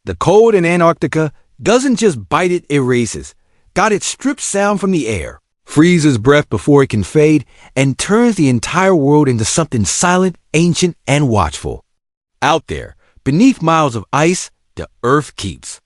The cold in Antarctica doesn't just bite it, erases. Got it stripped sound from the air, freezes breath before it can fade, and turns the entire world into something silent, ancient, and watchful. Out there, beneath miles of ice, the Earth keeps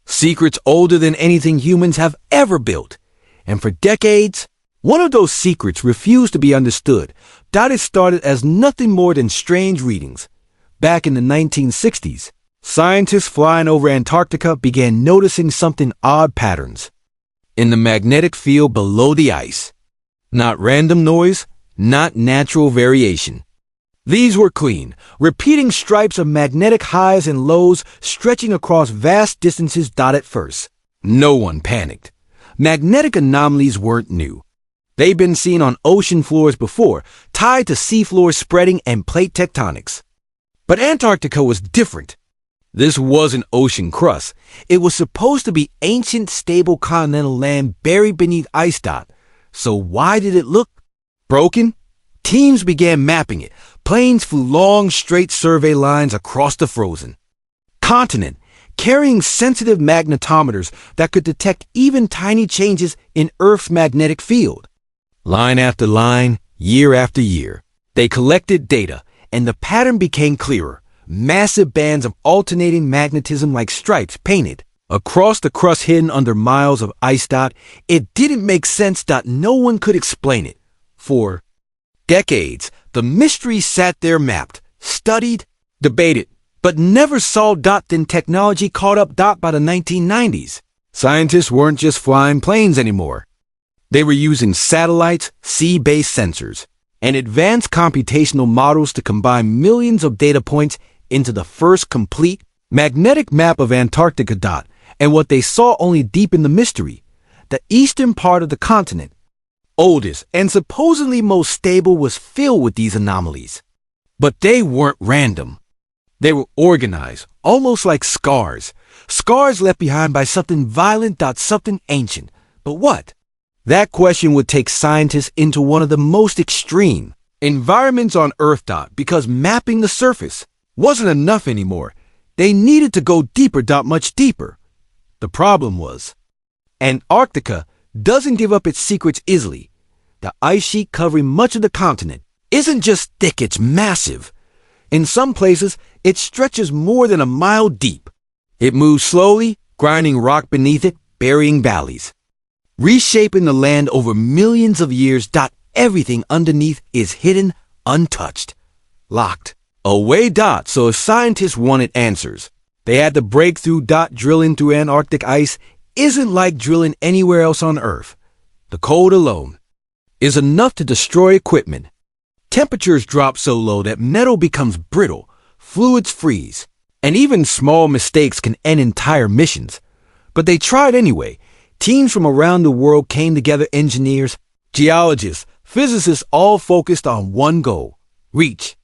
secrets older than anything humans have ever built. And for decades, one of those secrets refused to be understood. It started as nothing more than strange readings. Back in the 1960s, scientists flying over Antarctica began noticing something odd patterns in the magnetic field below the ice. Not random noise, not natural variation. These were clean, repeating stripes of magnetic highs and lows stretching across vast distances. At first, no one panicked. Magnetic anomalies weren't new. They'd been seen on ocean floors before, tied to seafloor spreading and plate tectonics. But Antarctica was different. This wasn't ocean crust. It was supposed to be ancient, stable continental land buried beneath ice. So why did it look broken? Teams began mapping it. Planes flew long, straight survey lines across the frozen continent, carrying sensitive magnetometers that could detect even tiny changes in Earth's magnetic field. Line after line, year after year, they collected data, and the pattern became clearer. Massive bands of alternating magnetism like stripes painted across the crust hidden under miles of ice. It didn't make sense. No one could explain it. For decades, the mystery sat there mapped, studied, debated, but never saw. Then technology caught up. By the 1990s, scientists weren't just flying planes anymore. They were using satellites, sea-based sensors, and advanced computational models to combine millions of data points into the first complete magnetic map of Antarctica. And what they saw only deepened the mystery. The eastern part of the continent, oldest and supposedly most stable, was filled with these anomalies. But they weren't random. They were organized, almost like scars. Scars left behind by something violent. Something ancient. But what? That question would take scientists into one of the most extreme environments on Earth. Because mapping the surface wasn't enough anymore. They needed to go deeper. Much deeper. The problem was, Antarctica doesn't give up its secrets easily. The ice sheet covering much of the continent isn't just thick, it's massive. In some places, it stretches more than a mile deep. It moves slowly, grinding rock beneath it, burying valleys, reshaping the land over millions of years. Everything underneath is hidden, untouched, locked away. So if scientists wanted answers, they had to break through. Drilling through Antarctic ice isn't like drilling anywhere else on Earth. The cold alone is enough to destroy equipment. Temperatures drop so low that metal becomes brittle, fluids freeze, and even small mistakes can end entire missions. But they tried anyway. Teams from around the world came together, engineers, geologists, physicists, all focused on one goal: reach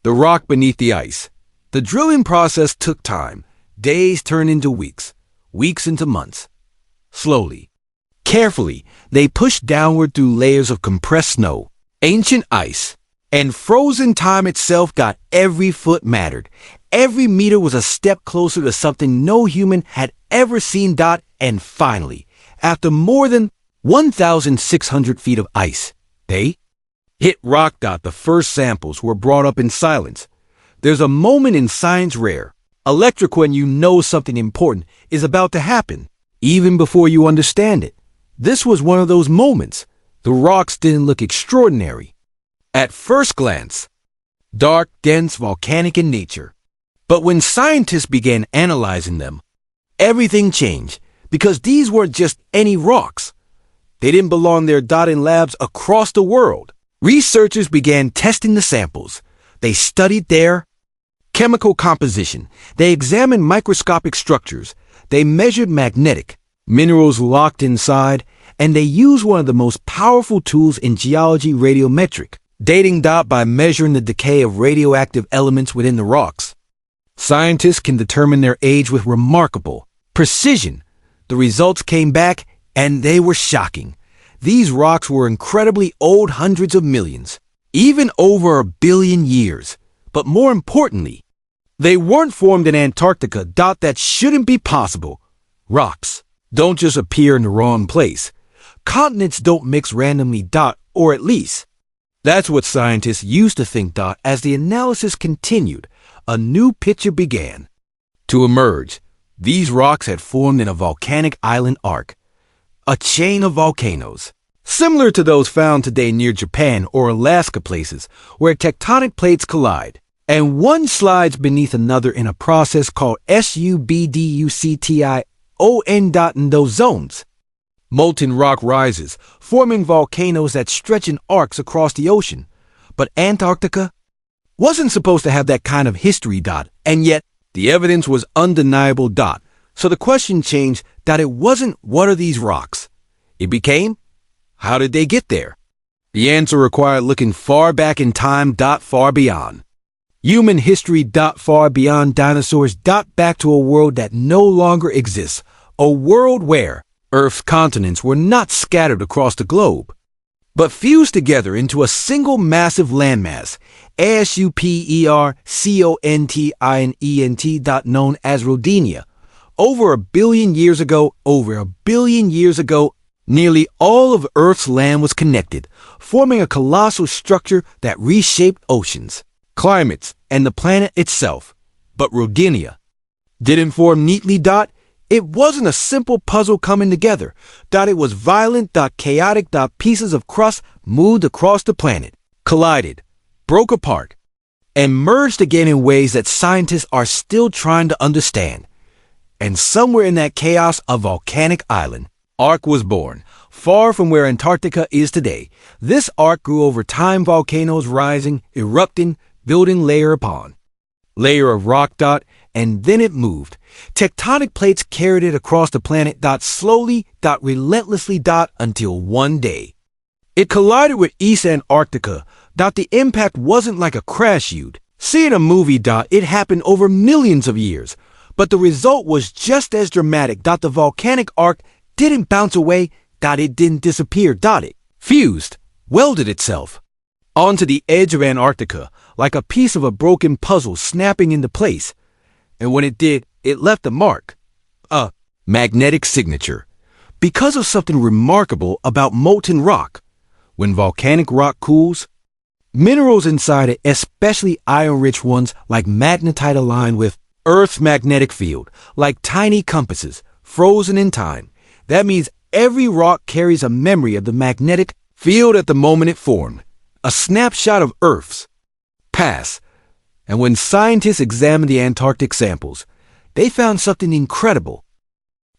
the rock beneath the ice. The drilling process took time. Days turned into weeks, weeks into months. Slowly, carefully, they pushed downward through layers of compressed snow, ancient ice, and frozen time itself. Every foot mattered. Every meter was a step closer to something no human had ever seen. And finally, after more than 1,600 feet of ice, they hit rock. The first samples were brought up in silence. There's a moment in science rare, electric, when you know something important is about to happen, even before you understand it. This was one of those moments. The rocks didn't look extraordinary at first glance, dark, dense, volcanic in nature. But when scientists began analyzing them, everything changed, because these weren't just any rocks. They didn't belong there. In labs across the world, researchers began testing the samples. They studied their chemical composition. They examined microscopic structures. They measured magnetic minerals locked inside, and they used one of the most powerful tools in geology, radiometric dating. By measuring the decay of radioactive elements within the rocks, scientists can determine their age with remarkable precision. The results came back, and they were shocking. These rocks were incredibly old, hundreds of millions, even over 1 billion years. But more importantly, They weren't formed in Antarctica. That shouldn't be possible. Rocks don't just appear in the wrong place. Continents don't mix randomly. Or at least, that's what scientists used to think. As the analysis continued, a new picture began to emerge. These rocks had formed in a volcanic island arc, a chain of volcanoes, similar to those found today near Japan or Alaska, places where tectonic plates collide, and one slides beneath another in a process called subduction. In those zones, molten rock rises, forming volcanoes that stretch in arcs across the ocean. But Antarctica wasn't supposed to have that kind of history. And yet, the evidence was undeniable. So the question changed. It wasn't, what are these rocks? It became, how did they get there? The answer required looking far back in time. Far beyond human history. Far beyond dinosaurs. Back to a world that no longer exists. A world where Earth's continents were not scattered across the globe, but fused together into a single massive landmass, supercontinent, known as Rodinia. Over a billion years ago, nearly all of Earth's land was connected, forming a colossal structure that reshaped oceans, climates, and the planet itself. But Rodinia didn't form neatly. It wasn't a simple puzzle coming together. It was violent. Chaotic. Pieces of crust moved across the planet, collided, broke apart, and merged again in ways that scientists are still trying to understand. And somewhere in that chaos, a volcanic island arc was born, far from where Antarctica is today. This arc grew over time, volcanoes rising, erupting, building layer upon layer of rock. And then it moved. Tectonic plates carried it across the planet. Slowly. Relentlessly. Until one day, it collided with East Antarctica. The impact wasn't like a crash you'd see in a movie. It happened over millions of years. But the result was just as dramatic. The volcanic arc didn't bounce away. It didn't disappear. It fused, welded itself onto the edge of Antarctica, like a piece of a broken puzzle snapping into place. And when it did, it left a mark, a magnetic signature, because of something remarkable about molten rock. When volcanic rock cools, minerals inside it, especially iron-rich ones like magnetite, align with Earth's magnetic field, like tiny compasses, frozen in time. That means every rock carries a memory of the magnetic field at the moment it formed, a snapshot of Earth's past. And when scientists examined the Antarctic samples, they found something incredible.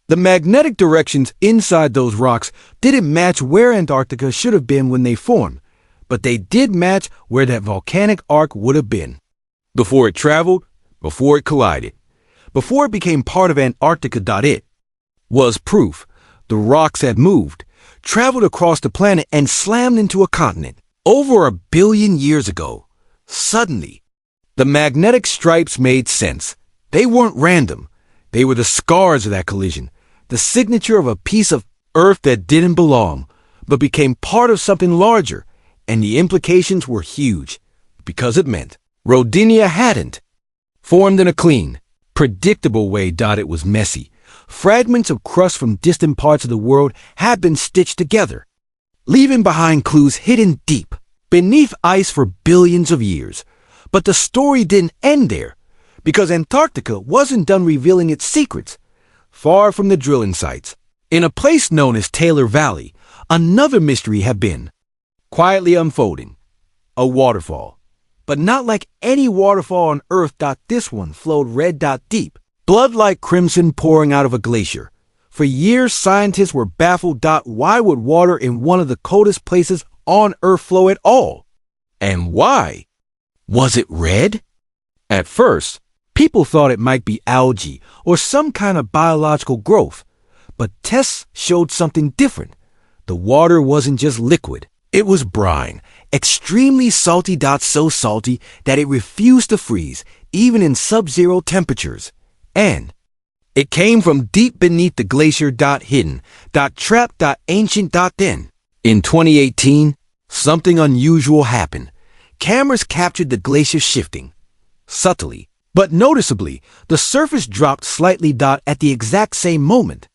The magnetic directions inside those rocks didn't match where Antarctica should have been when they formed, but they did match where that volcanic arc would have been. Before it traveled, before it collided, before it became part of Antarctica. It was proof the rocks had moved, traveled across the planet, and slammed into a continent. Over a billion years ago, suddenly, the magnetic stripes made sense. They weren't random. They were the scars of that collision, the signature of a piece of Earth that didn't belong, but became part of something larger. And the implications were huge, because it meant Rodinia hadn't formed in a clean, predictable way. It was messy. Fragments of crust from distant parts of the world had been stitched together, leaving behind clues hidden deep beneath ice for billions of years. But the story didn't end there, because Antarctica wasn't done revealing its secrets. Far from the drilling sites, in a place known as Taylor Valley, another mystery had been quietly unfolding. A waterfall, but not like any waterfall on Earth. This one flowed red. Deep, blood-like crimson, pouring out of a glacier. For years, scientists were baffled. Why would water in one of the coldest places on Earth flow at all? And why? Was it red? At first, people thought it might be algae or some kind of biological growth, but tests showed something different. The water wasn't just liquid, it was brine, extremely salty. So salty that it refused to freeze, even in sub-zero temperatures. And it came from deep beneath the glacier. Hidden, trapped, ancient. Then, in 2018, something unusual happened. Cameras captured the glacier shifting, subtly, But noticeably, the surface dropped slightly. At the exact same moment.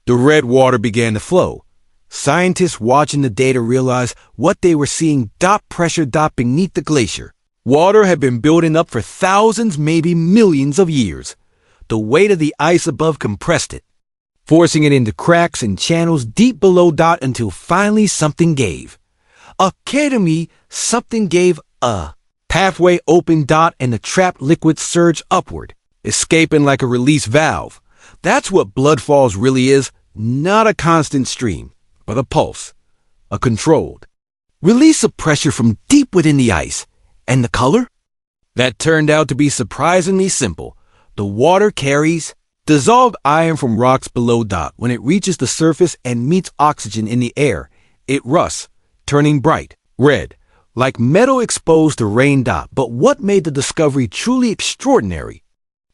The red water began to flow. Scientists watching the data realized what they were seeing. Pressure beneath the glacier. Water had been building up for thousands, maybe millions of years. The weight of the ice above compressed it, forcing it into cracks and channels deep below. Until finally something gave. Something gave. Pathway opened. And the trapped liquid surged upward, escaping like a release valve. That's what blood falls really is. Not a constant stream, but a pulse, a controlled release of pressure from deep within the ice. And the color? That turned out to be surprisingly simple. The water carries dissolved iron from rocks below. When it reaches the surface and meets oxygen in the air, it rusts, turning bright red, like metal exposed to rain. But what made the discovery truly extraordinary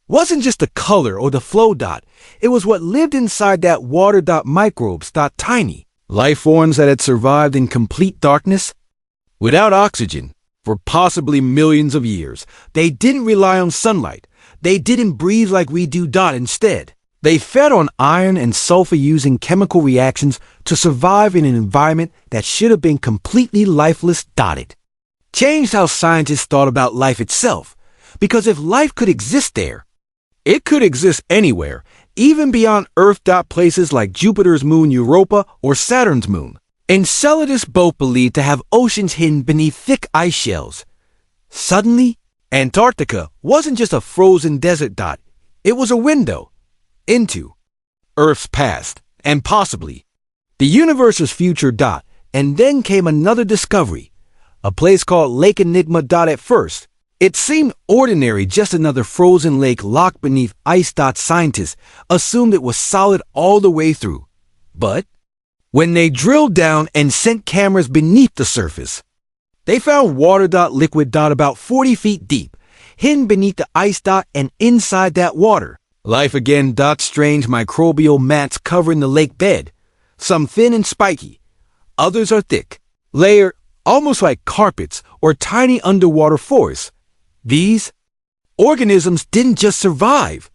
wasn't just the color or the flow. It was what lived inside that water. Microbes. Tiny life forms that had survived in complete darkness without oxygen for possibly millions of years. They didn't rely on sunlight. They didn't breathe like we do. Instead, they fed on iron and sulfur using chemical reactions to survive in an environment that should have been completely lifeless. It changed how scientists thought about life itself, because if life could exist there, it could exist anywhere, even beyond Earth. Places like Jupiter's moon Europa or Saturn's moon. Enceladus, both believed to have oceans hidden beneath thick ice shells. Suddenly, Antarctica wasn't just a frozen desert. It was a window into Earth's past and possibly the universe's future. And then came another discovery, a place called Lake Enigma. At first, it seemed ordinary, just another frozen lake locked beneath ice. Scientists assumed it was solid all the way through. But when they drilled down and sent cameras beneath the surface, they found water. Liquid. About 40 feet deep, hidden beneath the ice. And inside that water, life again. Strange microbial mats covering the lake bed. Some thin and spiky, others are thick, layered almost like carpets or tiny underwater forests. These organisms didn't just survive,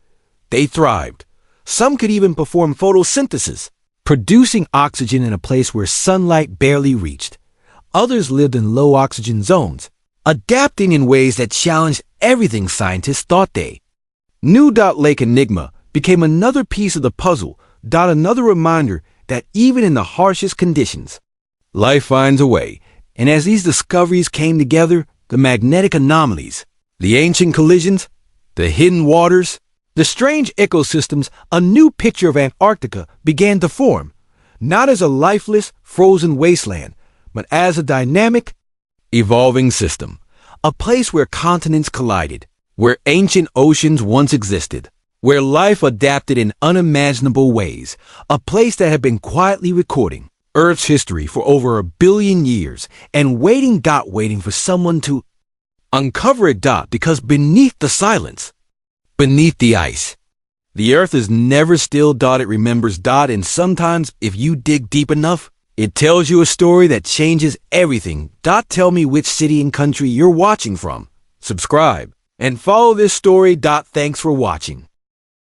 they thrived. Some could even perform photosynthesis, producing oxygen in a place where sunlight barely reached. Others lived in low oxygen zones, adapting in ways that challenged everything scientists thought they knew. Lake Enigma became another piece of the puzzle. Another reminder that even in the harshest conditions, life finds a way. And as these discoveries came together, the magnetic anomalies, the ancient collisions, the hidden waters, the strange ecosystems, a new picture of Antarctica began to form, not as a lifeless, frozen wasteland, but as a dynamic, evolving system, a place where continents collided, where ancient oceans once existed, where life adapted in unimaginable ways, a place that had been quietly recording Earth's history for over 1 billion years and waiting for someone to uncover it. Because beneath the silence, beneath the ice, the Earth is never still. It remembers. And sometimes, if you dig deep enough, it tells you a story that changes everything. Tell me which city and country you're watching from. Subscribe and follow this story. Thanks for watching.